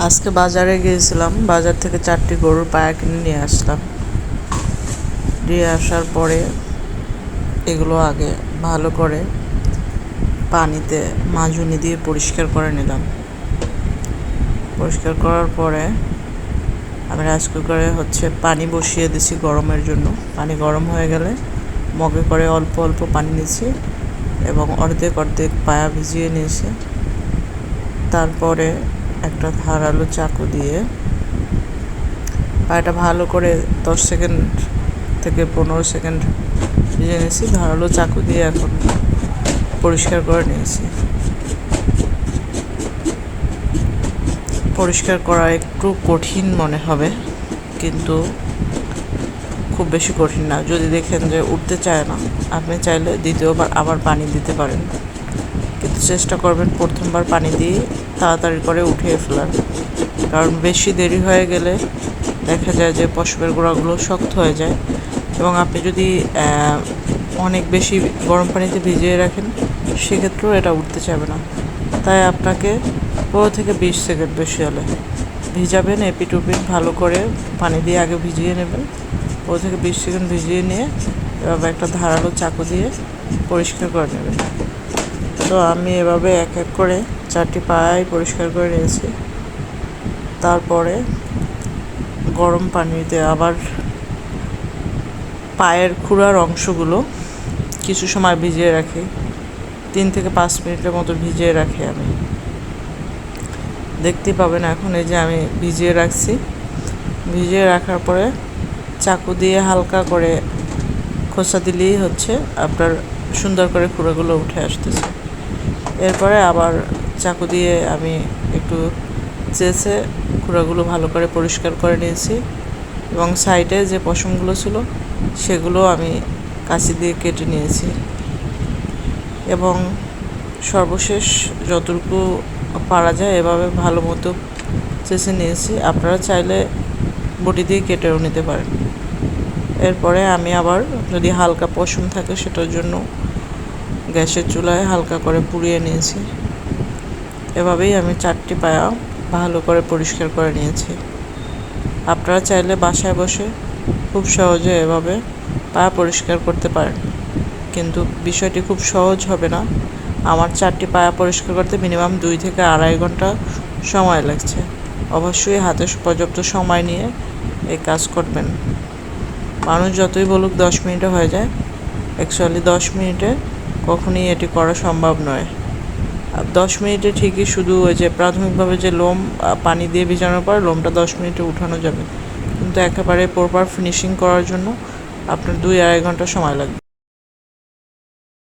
আজকে বাজারে গিয়েছিলাম, বাজার থেকে 4টি গরুর পায়া কিনে নিয়ে আসলাম। নিয়ে আসার পরে এগুলো আগে ভালো করে পানিতে মাজুনি দিয়ে পরিষ্কার করে নিলাম। পরিষ্কার করার পরে আমি রাইস কুকারে পানি বসিয়ে দিছি গরমের জন্য। পানি গরম হয়ে গেলে মগে করে অল্প অল্প পানি নিয়েছি এবং অর্ধেক অর্ধেক পায়া ভিজিয়ে নিয়েছি। তারপরে একটা ধারালো চাকু দিয়ে পায়াটা ভালো করে 10 সেকেন্ড থেকে 15 সেকেন্ড ভিজিয়ে নিয়েছি। ধারালো চাকু দিয়ে এখন পরিষ্কার করে নিয়েছি। পরিষ্কার করা একটু কঠিন মনে হবে, কিন্তু খুব বেশি কঠিন না। যদি দেখেন যে উঠতে চায় না, আপনি চাইলে দ্বিতীয়বার আবার পানি দিতে পারেন, কিন্তু চেষ্টা করবেন প্রথমবার পানি দিয়ে তাড়াতাড়ি করে উঠিয়ে ফেলার। কারণ বেশি দেরি হয়ে গেলে দেখা যায় যে পশমের গোড়াগুলো শক্ত হয়ে যায়, এবং আপনি যদি অনেক বেশি গরম পানিতে ভিজিয়ে রাখেন সেক্ষেত্রেও এটা উঠতে চাইবে না। তাই আপনাকে 15 থেকে 20 সেকেন্ড বেশি হলে ভিজাবেন, এপিট ভালো করে পানি দিয়ে আগে ভিজিয়ে নেবেন। 15 থেকে 20 সেকেন্ড ভিজিয়ে নিয়ে এভাবে একটা ধারালো চাকু দিয়ে পরিষ্কার করে নেবেন। তো আমি এভাবে এক এক করে 4টি পায়াই পরিষ্কার করে নিয়েছি। তারপরে গরম পানিতে আবার পায়ের খুঁড়ার অংশগুলো কিছু সময় ভিজিয়ে রাখি, 3 থেকে 5 মিনিটের মতো ভিজিয়ে রাখি আমি। দেখতে পাবেন এখন এই যে আমি ভিজিয়ে রাখছি। ভিজিয়ে রাখার পরে চাকু দিয়ে হালকা করে খোসা দিলেই আপনার সুন্দর করে খুঁড়াগুলো উঠে আসতেছে। এরপরে আবার চাকু দিয়ে আমি একটু চেঁচে খুঁড়াগুলো ভালো করে পরিষ্কার করে নিয়েছি, এবং সাইডে যে পশমগুলো ছিল সেগুলো আমি কাঁচি দিয়ে কেটে নিয়েছি, এবং সর্বশেষ যতটুকু পারা যায় এভাবে ভালো মতো চেঁচে নিয়েছি। আপনারা চাইলে বটি দিয়ে কেটেও নিতে পারেন। এরপরে আমি আবার যদি হালকা পশম থাকে সেটার জন্য গ্যাসের চুলায় হালকা করে পুড়িয়ে নিয়েছি। এভাবেই আমি 4টি পায়া ভালো করে পরিষ্কার করে নিয়েছি। আপনারা চাইলে বাসায় বসে খুব সহজে এভাবে পায়া পরিষ্কার করতে পারেন, কিন্তু বিষয়টি খুব সহজ হবে না। আমার 4টি পায়া পরিষ্কার করতে মিনিমাম 2 থেকে 2.5 ঘন্টা সময় লাগছে। অবশ্যই হাতে পর্যাপ্ত সময় নিয়ে এই কাজ করবেন। মানুষ যতই বলুক 10 মিনিটে হয়ে যায়, অ্যাকচুয়ালি 10 মিনিটে কখনই এটি করা সম্ভব নয়। 10 মিনিটে ঠিকই শুধু ওই যে প্রাথমিকভাবে যে লোম পানি দিয়ে ভিজানোর পর লোমটা 10 মিনিটে উঠানো যাবে, কিন্তু একেবারে প্রপার ফিনিশিং করার জন্য আপনার 2-2.5 ঘন্টা সময় লাগবে।